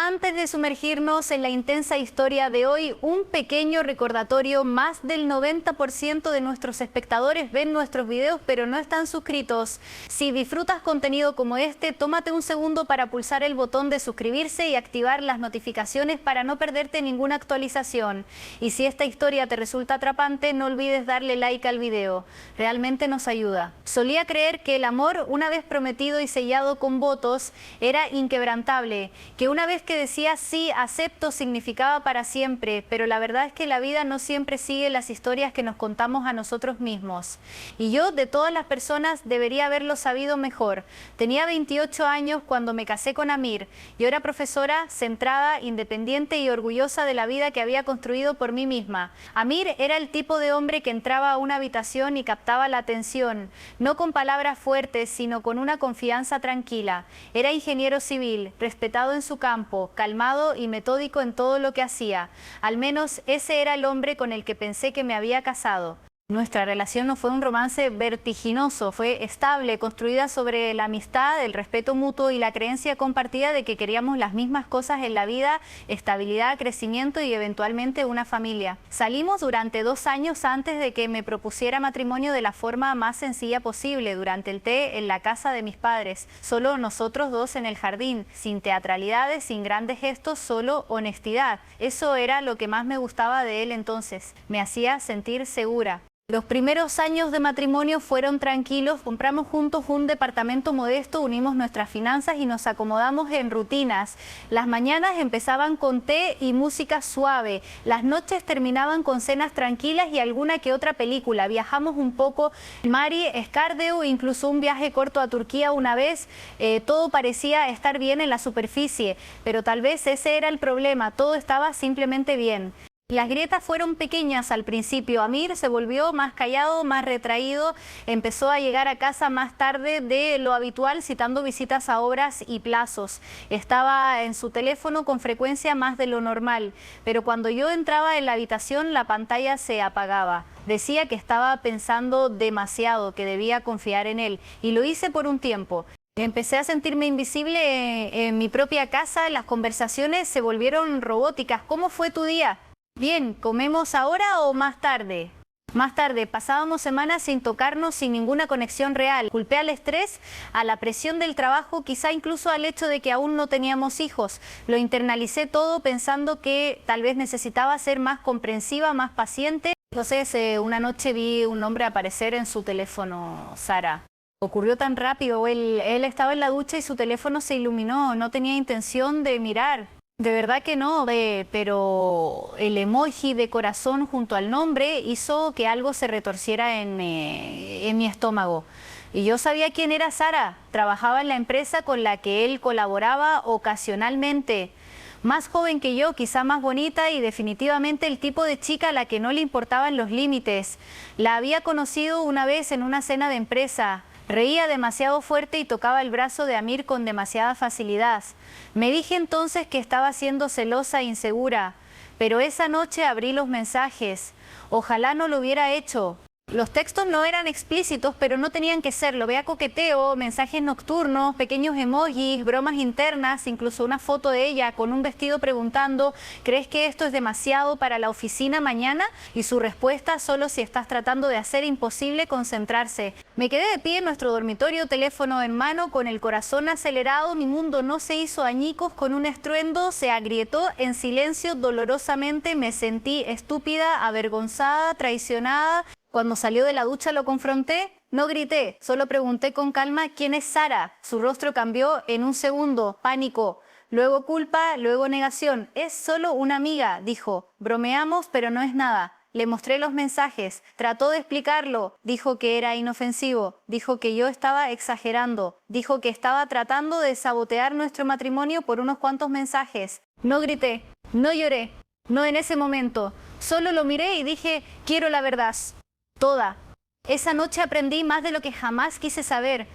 Antes de sumergirnos en la intensa historia de hoy, un pequeño recordatorio: más del 90% de nuestros espectadores ven nuestros videos pero no están suscritos. Si disfrutas contenido como este, tómate un segundo para pulsar el botón de suscribirse y activar las notificaciones para no perderte ninguna actualización. Y si esta historia te resulta atrapante, no olvides darle like al video. Realmente nos ayuda. Solía creer que el amor, una vez prometido y sellado con votos, era inquebrantable, que una vez que decía sí, acepto, significaba para siempre, pero la verdad es que la vida no siempre sigue las historias que nos contamos a nosotros mismos. Y yo, de todas las personas, debería haberlo sabido mejor. Tenía 28 años cuando me casé con Amir. Yo era profesora, centrada, independiente y orgullosa de la vida que había construido por mí misma. Amir era el tipo de hombre que entraba a una habitación y captaba la atención, no con palabras fuertes, sino con una confianza tranquila. Era ingeniero civil, respetado en su campo, calmado y metódico en todo lo que hacía. Al menos ese era el hombre con el que pensé que me había casado. Nuestra relación no fue un romance vertiginoso, fue estable, construida sobre la amistad, el respeto mutuo y la creencia compartida de que queríamos las mismas cosas en la vida: estabilidad, crecimiento y eventualmente una familia. Salimos durante 2 años antes de que me propusiera matrimonio de la forma más sencilla posible, durante el té en la casa de mis padres, solo nosotros dos en el jardín, sin teatralidades, sin grandes gestos, solo honestidad. Eso era lo que más me gustaba de él entonces, me hacía sentir segura. Los primeros años de matrimonio fueron tranquilos, compramos juntos un departamento modesto, unimos nuestras finanzas y nos acomodamos en rutinas. Las mañanas empezaban con té y música suave, las noches terminaban con cenas tranquilas y alguna que otra película. Viajamos un poco, Mari, Escardeu, incluso un viaje corto a Turquía una vez. Todo parecía estar bien en la superficie, pero tal vez ese era el problema: todo estaba simplemente bien. Las grietas fueron pequeñas al principio. Amir se volvió más callado, más retraído, empezó a llegar a casa más tarde de lo habitual, citando visitas a obras y plazos. Estaba en su teléfono con frecuencia más de lo normal, pero cuando yo entraba en la habitación la pantalla se apagaba. Decía que estaba pensando demasiado, que debía confiar en él, y lo hice por un tiempo. Empecé a sentirme invisible en mi propia casa, las conversaciones se volvieron robóticas. ¿Cómo fue tu día? Bien, ¿comemos ahora o más tarde? Más tarde. Pasábamos semanas sin tocarnos, sin ninguna conexión real. Culpé al estrés, a la presión del trabajo, quizá incluso al hecho de que aún no teníamos hijos. Lo internalicé todo pensando que tal vez necesitaba ser más comprensiva, más paciente. Entonces, una noche vi un nombre aparecer en su teléfono: Sara. Ocurrió tan rápido, él estaba en la ducha y su teléfono se iluminó, no tenía intención de mirar. De verdad que no, pero el emoji de corazón junto al nombre hizo que algo se retorciera en mi estómago. Y yo sabía quién era Sara. Trabajaba en la empresa con la que él colaboraba ocasionalmente. Más joven que yo, quizá más bonita, y definitivamente el tipo de chica a la que no le importaban los límites. La había conocido una vez en una cena de empresa. Reía demasiado fuerte y tocaba el brazo de Amir con demasiada facilidad. Me dije entonces que estaba siendo celosa e insegura, pero esa noche abrí los mensajes. Ojalá no lo hubiera hecho. Los textos no eran explícitos, pero no tenían que serlo. Vea coqueteo, mensajes nocturnos, pequeños emojis, bromas internas, incluso una foto de ella con un vestido preguntando: ¿crees que esto es demasiado para la oficina mañana? Y su respuesta: solo si estás tratando de hacer imposible concentrarse. Me quedé de pie en nuestro dormitorio, teléfono en mano, con el corazón acelerado. Mi mundo no se hizo añicos, con un estruendo se agrietó en silencio dolorosamente. Me sentí estúpida, avergonzada, traicionada. Cuando salió de la ducha lo confronté. No grité, solo pregunté con calma: ¿quién es Sara? Su rostro cambió en un segundo: pánico, luego culpa, luego negación. Es solo una amiga, dijo. Bromeamos, pero no es nada. Le mostré los mensajes, trató de explicarlo, dijo que era inofensivo, dijo que yo estaba exagerando, dijo que estaba tratando de sabotear nuestro matrimonio por unos cuantos mensajes. No grité, no lloré, no en ese momento. Solo lo miré y dije: quiero la verdad. Toda. Esa noche aprendí más de lo que jamás quise saber.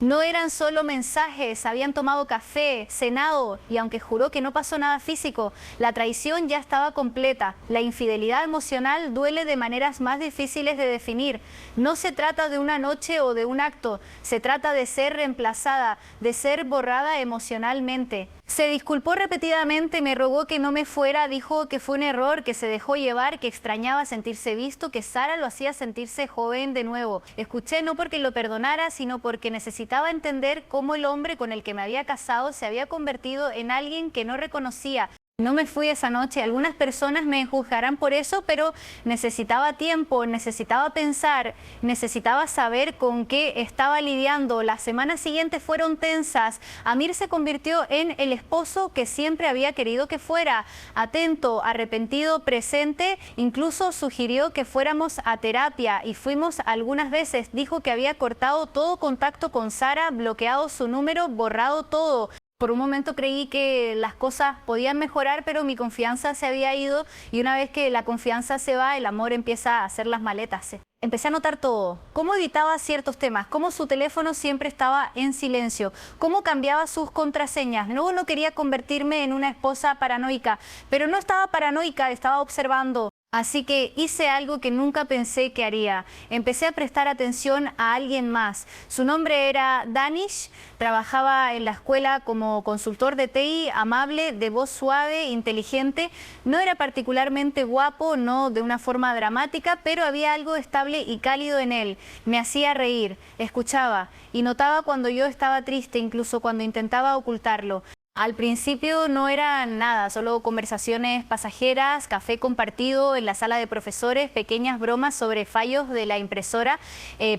No eran solo mensajes, habían tomado café, cenado, y aunque juró que no pasó nada físico, la traición ya estaba completa. La infidelidad emocional duele de maneras más difíciles de definir. No se trata de una noche o de un acto, se trata de ser reemplazada, de ser borrada emocionalmente. Se disculpó repetidamente, me rogó que no me fuera, dijo que fue un error, que se dejó llevar, que extrañaba sentirse visto, que Sara lo hacía sentirse joven de nuevo. Escuché no porque lo perdonara, sino porque necesitaba entender cómo el hombre con el que me había casado se había convertido en alguien que no reconocía. No me fui esa noche. Algunas personas me juzgarán por eso, pero necesitaba tiempo, necesitaba pensar, necesitaba saber con qué estaba lidiando. Las semanas siguientes fueron tensas. Amir se convirtió en el esposo que siempre había querido que fuera. Atento, arrepentido, presente. Incluso sugirió que fuéramos a terapia y fuimos algunas veces. Dijo que había cortado todo contacto con Sara, bloqueado su número, borrado todo. Por un momento creí que las cosas podían mejorar, pero mi confianza se había ido y una vez que la confianza se va, el amor empieza a hacer las maletas. Empecé a notar todo, cómo evitaba ciertos temas, cómo su teléfono siempre estaba en silencio, cómo cambiaba sus contraseñas. Luego no quería convertirme en una esposa paranoica, pero no estaba paranoica, estaba observando. Así que hice algo que nunca pensé que haría. Empecé a prestar atención a alguien más. Su nombre era Danish, trabajaba en la escuela como consultor de TI, amable, de voz suave, inteligente. No era particularmente guapo, no de una forma dramática, pero había algo estable y cálido en él. Me hacía reír, escuchaba y notaba cuando yo estaba triste, incluso cuando intentaba ocultarlo. Al principio no era nada, solo conversaciones pasajeras, café compartido en la sala de profesores, pequeñas bromas sobre fallos de la impresora,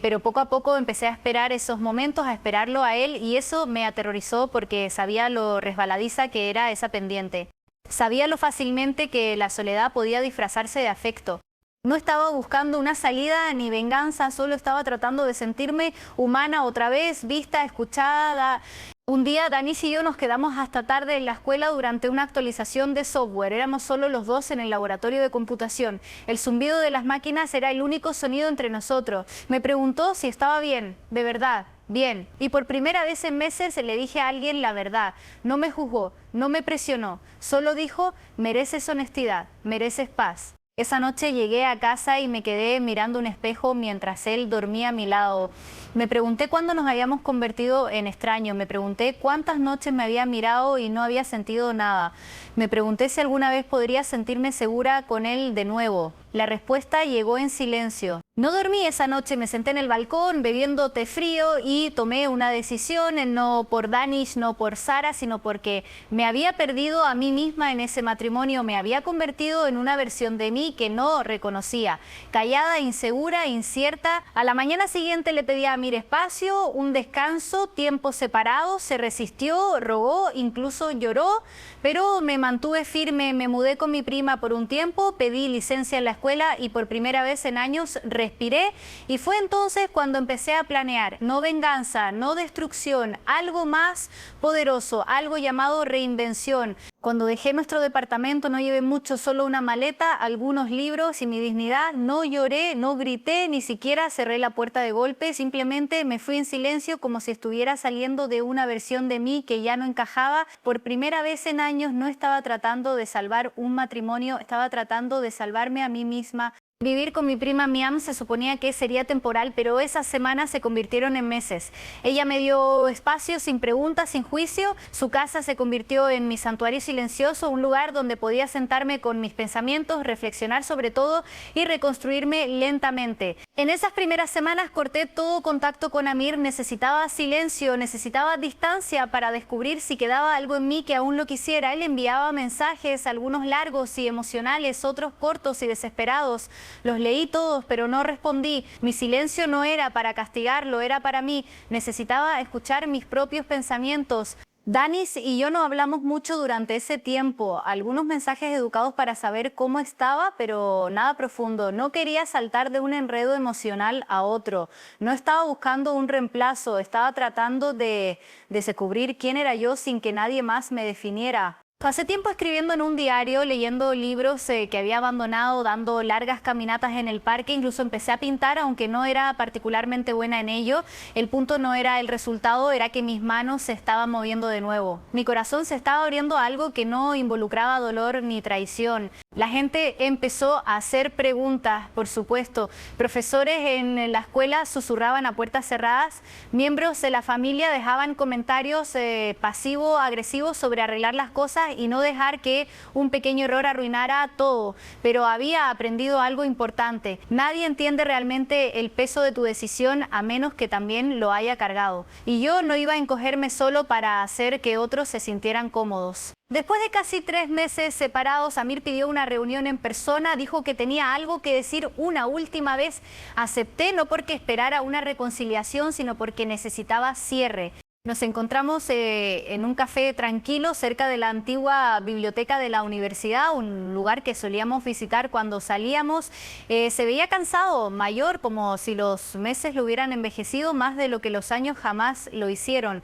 pero poco a poco empecé a esperar esos momentos, a esperarlo a él y eso me aterrorizó porque sabía lo resbaladiza que era esa pendiente. Sabía lo fácilmente que la soledad podía disfrazarse de afecto. No estaba buscando una salida ni venganza, solo estaba tratando de sentirme humana otra vez, vista, escuchada. Un día Danis y yo nos quedamos hasta tarde en la escuela durante una actualización de software. Éramos solo los dos en el laboratorio de computación. El zumbido de las máquinas era el único sonido entre nosotros. Me preguntó si estaba bien, de verdad. Bien, y por primera vez en meses le dije a alguien la verdad. No me juzgó, no me presionó, solo dijo, mereces honestidad, mereces paz. Esa noche llegué a casa y me quedé mirando un espejo mientras él dormía a mi lado. Me pregunté cuándo nos habíamos convertido en extraños, me pregunté cuántas noches me había mirado y no había sentido nada. Me pregunté si alguna vez podría sentirme segura con él de nuevo. La respuesta llegó en silencio. No dormí esa noche, me senté en el balcón bebiendo té frío y tomé una decisión, no por Danish, no por Sara, sino porque me había perdido a mí misma en ese matrimonio, me había convertido en una versión de mí que no reconocía. Callada, insegura, incierta. A la mañana siguiente le pedí a Amir espacio, un descanso, tiempo separado, se resistió, rogó, incluso lloró, pero me mantuve firme, me mudé con mi prima por un tiempo, pedí licencia en la escuela y por primera vez en años respiré y fue entonces cuando empecé a planear, no venganza, no destrucción, algo más poderoso, algo llamado reinvención. Cuando dejé nuestro departamento no llevé mucho, solo una maleta, algunos libros y mi dignidad. No lloré, no grité, ni siquiera cerré la puerta de golpe, simplemente me fui en silencio como si estuviera saliendo de una versión de mí que ya no encajaba. Por primera vez en años no estaba tratando de salvar un matrimonio, estaba tratando de salvarme a mí misma. Vivir con mi prima Miam se suponía que sería temporal, pero esas semanas se convirtieron en meses. Ella me dio espacio sin preguntas, sin juicio. Su casa se convirtió en mi santuario silencioso, un lugar donde podía sentarme con mis pensamientos, reflexionar sobre todo y reconstruirme lentamente. En esas primeras semanas corté todo contacto con Amir, necesitaba silencio, necesitaba distancia para descubrir si quedaba algo en mí que aún lo quisiera. Él enviaba mensajes, algunos largos y emocionales, otros cortos y desesperados. Los leí todos, pero no respondí. Mi silencio no era para castigarlo, era para mí. Necesitaba escuchar mis propios pensamientos. Danis y yo no hablamos mucho durante ese tiempo. Algunos mensajes educados para saber cómo estaba, pero nada profundo. No quería saltar de un enredo emocional a otro. No estaba buscando un reemplazo. Estaba tratando de descubrir quién era yo sin que nadie más me definiera. Pasé tiempo escribiendo en un diario, leyendo libros que había abandonado, dando largas caminatas en el parque, incluso empecé a pintar, aunque no era particularmente buena en ello. El punto no era el resultado, era que mis manos se estaban moviendo de nuevo. Mi corazón se estaba abriendo a algo que no involucraba dolor ni traición. La gente empezó a hacer preguntas, por supuesto. Profesores en la escuela susurraban a puertas cerradas. Miembros de la familia dejaban comentarios pasivo-agresivos sobre arreglar las cosas y no dejar que un pequeño error arruinara todo. Pero había aprendido algo importante. Nadie entiende realmente el peso de tu decisión a menos que también lo haya cargado. Y yo no iba a encogerme solo para hacer que otros se sintieran cómodos. Después de casi 3 meses separados, Amir pidió una reunión en persona, dijo que tenía algo que decir una última vez. Acepté no porque esperara una reconciliación, sino porque necesitaba cierre. Nos encontramos en un café tranquilo cerca de la antigua biblioteca de la universidad, un lugar que solíamos visitar cuando salíamos. Se veía cansado, mayor, como si los meses lo hubieran envejecido más de lo que los años jamás lo hicieron.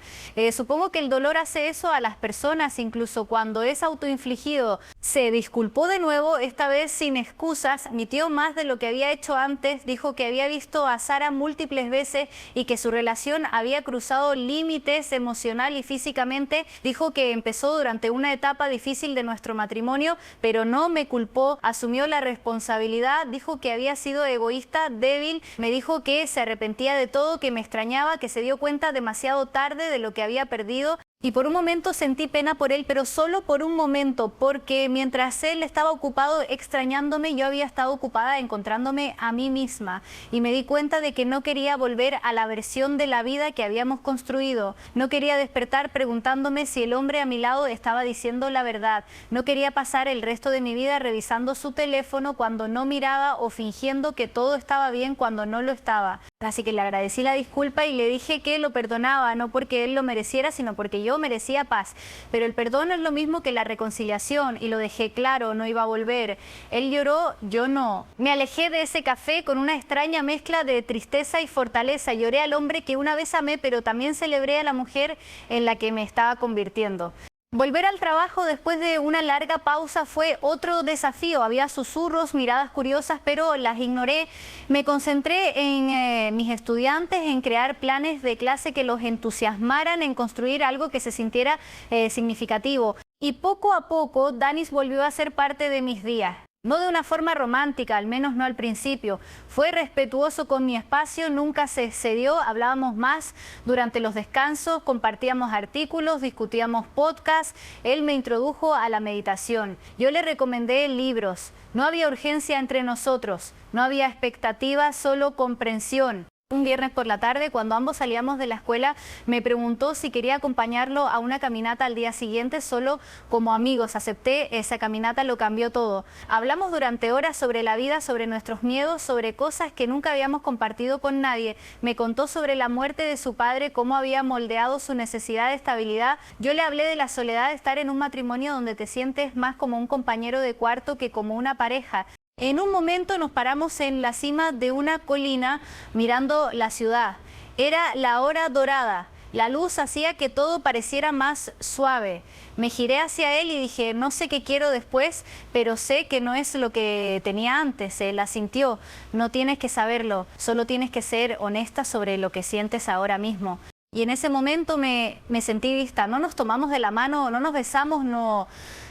Supongo que el dolor hace eso a las personas, incluso cuando es autoinfligido. Se disculpó de nuevo, esta vez sin excusas, admitió más de lo que había hecho antes, dijo que había visto a Sara múltiples veces y que su relación había cruzado límites emocional y físicamente. Dijo que empezó durante una etapa difícil de nuestro matrimonio, pero no me culpó, asumió la responsabilidad, dijo que había sido egoísta, débil, me dijo que se arrepentía de todo, que me extrañaba, que se dio cuenta demasiado tarde de lo que había perdido. Y por un momento sentí pena por él, pero solo por un momento, porque mientras él estaba ocupado extrañándome, yo había estado ocupada encontrándome a mí misma. Y me di cuenta de que no quería volver a la versión de la vida que habíamos construido. No quería despertar preguntándome si el hombre a mi lado estaba diciendo la verdad. No quería pasar el resto de mi vida revisando su teléfono cuando no miraba o fingiendo que todo estaba bien cuando no lo estaba. Así que le agradecí la disculpa y le dije que lo perdonaba, no porque él lo mereciera, sino porque yo merecía paz. Pero el perdón es lo mismo que la reconciliación y lo dejé claro, no iba a volver. Él lloró, yo no. Me alejé de ese café con una extraña mezcla de tristeza y fortaleza. Lloré al hombre que una vez amé, pero también celebré a la mujer en la que me estaba convirtiendo. Volver al trabajo después de una larga pausa fue otro desafío. Había susurros, miradas curiosas, pero las ignoré. Me concentré en mis estudiantes, en crear planes de clase que los entusiasmaran, en construir algo que se sintiera significativo. Y poco a poco, Danis volvió a ser parte de mis días. No de una forma romántica, al menos no al principio. Fue respetuoso con mi espacio, nunca se excedió, hablábamos más durante los descansos, compartíamos artículos, discutíamos podcasts. Él me introdujo a la meditación. Yo le recomendé libros. No había urgencia entre nosotros, no había expectativa, solo comprensión. Un viernes por la tarde, cuando ambos salíamos de la escuela, me preguntó si quería acompañarlo a una caminata al día siguiente solo como amigos. Acepté, esa caminata lo cambió todo. Hablamos durante horas sobre la vida, sobre nuestros miedos, sobre cosas que nunca habíamos compartido con nadie. Me contó sobre la muerte de su padre, cómo había moldeado su necesidad de estabilidad. Yo le hablé de la soledad de estar en un matrimonio donde te sientes más como un compañero de cuarto que como una pareja. En un momento nos paramos en la cima de una colina mirando la ciudad. Era la hora dorada. La luz hacía que todo pareciera más suave. Me giré hacia él y dije, no sé qué quiero después, pero sé que no es lo que tenía antes. Él asintió. No tienes que saberlo, solo tienes que ser honesta sobre lo que sientes ahora mismo. Y en ese momento me sentí vista. No nos tomamos de la mano, no nos besamos, no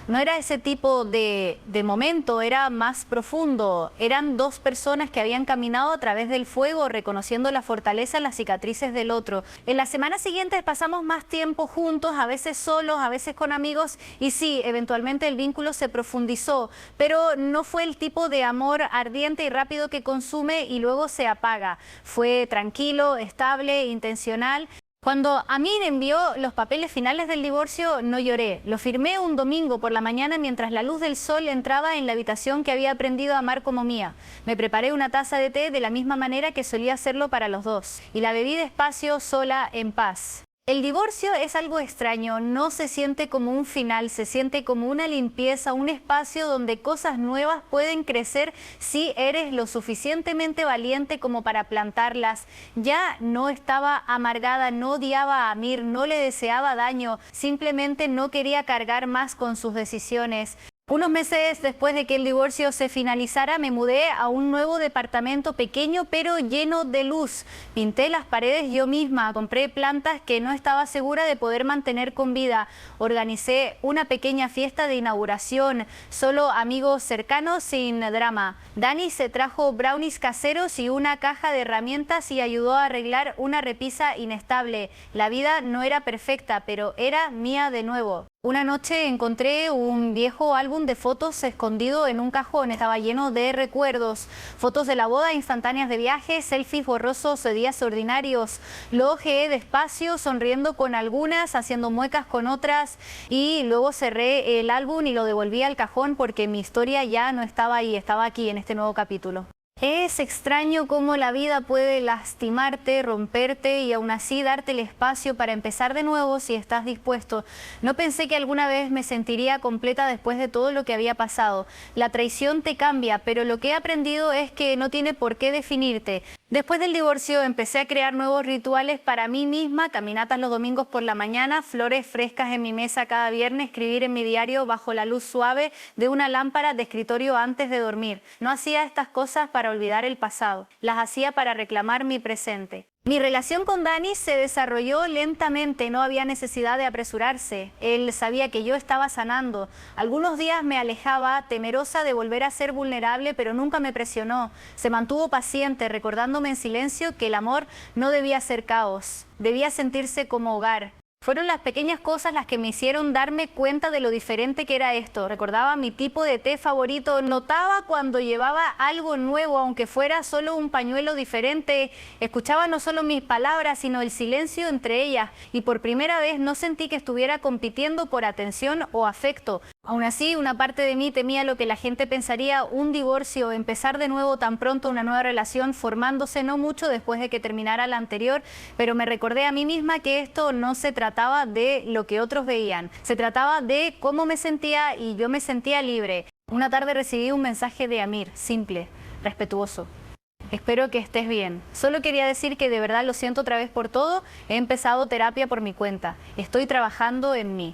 era ese tipo de momento, era más profundo. Eran dos personas que habían caminado a través del fuego, reconociendo la fortaleza en las cicatrices del otro. En las semanas siguientes pasamos más tiempo juntos, a veces solos, a veces con amigos, y sí, eventualmente el vínculo se profundizó, pero no fue el tipo de amor ardiente y rápido que consume y luego se apaga. Fue tranquilo, estable, intencional. Cuando Amir envió los papeles finales del divorcio, no lloré. Lo firmé un domingo por la mañana mientras la luz del sol entraba en la habitación que había aprendido a amar como mía. Me preparé una taza de té de la misma manera que solía hacerlo para los dos. Y la bebí despacio, sola, en paz. El divorcio es algo extraño, no se siente como un final, se siente como una limpieza, un espacio donde cosas nuevas pueden crecer si eres lo suficientemente valiente como para plantarlas. Ya no estaba amargada, no odiaba a Amir, no le deseaba daño, simplemente no quería cargar más con sus decisiones. Unos meses después de que el divorcio se finalizara, me mudé a un nuevo departamento pequeño pero lleno de luz. Pinté las paredes yo misma, compré plantas que no estaba segura de poder mantener con vida. Organicé una pequeña fiesta de inauguración, solo amigos cercanos sin drama. Dani se trajo brownies caseros y una caja de herramientas y ayudó a arreglar una repisa inestable. La vida no era perfecta, pero era mía de nuevo. Una noche encontré un viejo álbum de fotos escondido en un cajón. Estaba lleno de recuerdos, fotos de la boda, instantáneas de viajes, selfies borrosos de días ordinarios. Lo ojeé despacio, sonriendo con algunas, haciendo muecas con otras, y luego cerré el álbum y lo devolví al cajón porque mi historia ya no estaba ahí, estaba aquí en este nuevo capítulo. Es extraño cómo la vida puede lastimarte, romperte y aún así darte el espacio para empezar de nuevo si estás dispuesto. No pensé que alguna vez me sentiría completa después de todo lo que había pasado. La traición te cambia, pero lo que he aprendido es que no tiene por qué definirte. Después del divorcio empecé a crear nuevos rituales para mí misma, caminatas los domingos por la mañana, flores frescas en mi mesa cada viernes, escribir en mi diario bajo la luz suave de una lámpara de escritorio antes de dormir. No hacía estas cosas para olvidar el pasado, las hacía para reclamar mi presente. Mi relación con Dani se desarrolló lentamente, no había necesidad de apresurarse. Él sabía que yo estaba sanando. Algunos días me alejaba, temerosa de volver a ser vulnerable, pero nunca me presionó. Se mantuvo paciente, recordándome en silencio que el amor no debía ser caos, debía sentirse como hogar. Fueron las pequeñas cosas las que me hicieron darme cuenta de lo diferente que era esto. Recordaba mi tipo de té favorito, notaba cuando llevaba algo nuevo, aunque fuera solo un pañuelo diferente. Escuchaba no solo mis palabras, sino el silencio entre ellas. Y por primera vez no sentí que estuviera compitiendo por atención o afecto. Aún así, una parte de mí temía lo que la gente pensaría, un divorcio, empezar de nuevo tan pronto una nueva relación, formándose no mucho después de que terminara la anterior, pero me recordé a mí misma que esto no se trataba de lo que otros veían, se trataba de cómo me sentía y yo me sentía libre. Una tarde recibí un mensaje de Amir, simple, respetuoso. Espero que estés bien. Solo quería decir que de verdad lo siento otra vez por todo, he empezado terapia por mi cuenta, estoy trabajando en mí.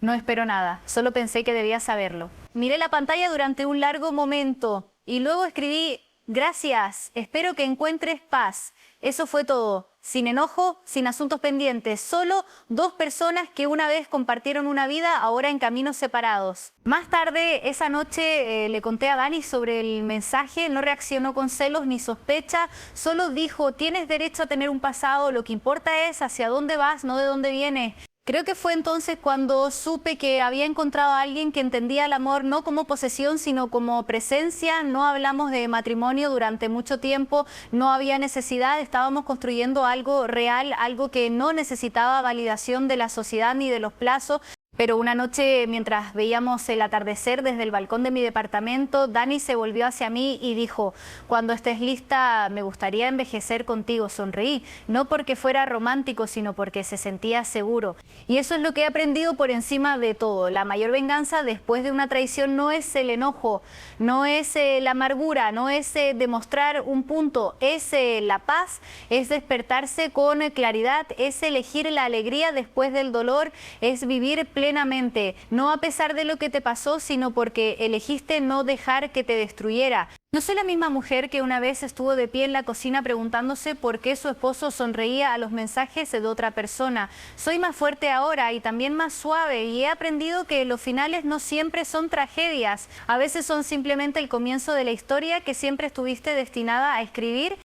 No espero nada, solo pensé que debía saberlo. Miré la pantalla durante un largo momento y luego escribí, gracias, espero que encuentres paz. Eso fue todo, sin enojo, sin asuntos pendientes, solo dos personas que una vez compartieron una vida, ahora en caminos separados. Más tarde, esa noche, le conté a Dani sobre el mensaje, no reaccionó con celos ni sospecha, solo dijo, tienes derecho a tener un pasado, lo que importa es hacia dónde vas, no de dónde vienes. Creo que fue entonces cuando supe que había encontrado a alguien que entendía el amor no como posesión, sino como presencia. No hablamos de matrimonio durante mucho tiempo, no había necesidad, estábamos construyendo algo real, algo que no necesitaba validación de la sociedad ni de los plazos. Pero una noche, mientras veíamos el atardecer desde el balcón de mi departamento, Dani se volvió hacia mí y dijo, cuando estés lista, me gustaría envejecer contigo. Sonreí, no porque fuera romántico, sino porque se sentía seguro. Y eso es lo que he aprendido por encima de todo. La mayor venganza después de una traición no es el enojo, no es la amargura, no es demostrar un punto, es la paz, es despertarse con claridad, es elegir la alegría después del dolor, es vivir plenamente, no a pesar de lo que te pasó, sino porque elegiste no dejar que te destruyera. No soy la misma mujer que una vez estuvo de pie en la cocina preguntándose por qué su esposo sonreía a los mensajes de otra persona. Soy más fuerte ahora y también más suave y he aprendido que los finales no siempre son tragedias. A veces son simplemente el comienzo de la historia que siempre estuviste destinada a escribir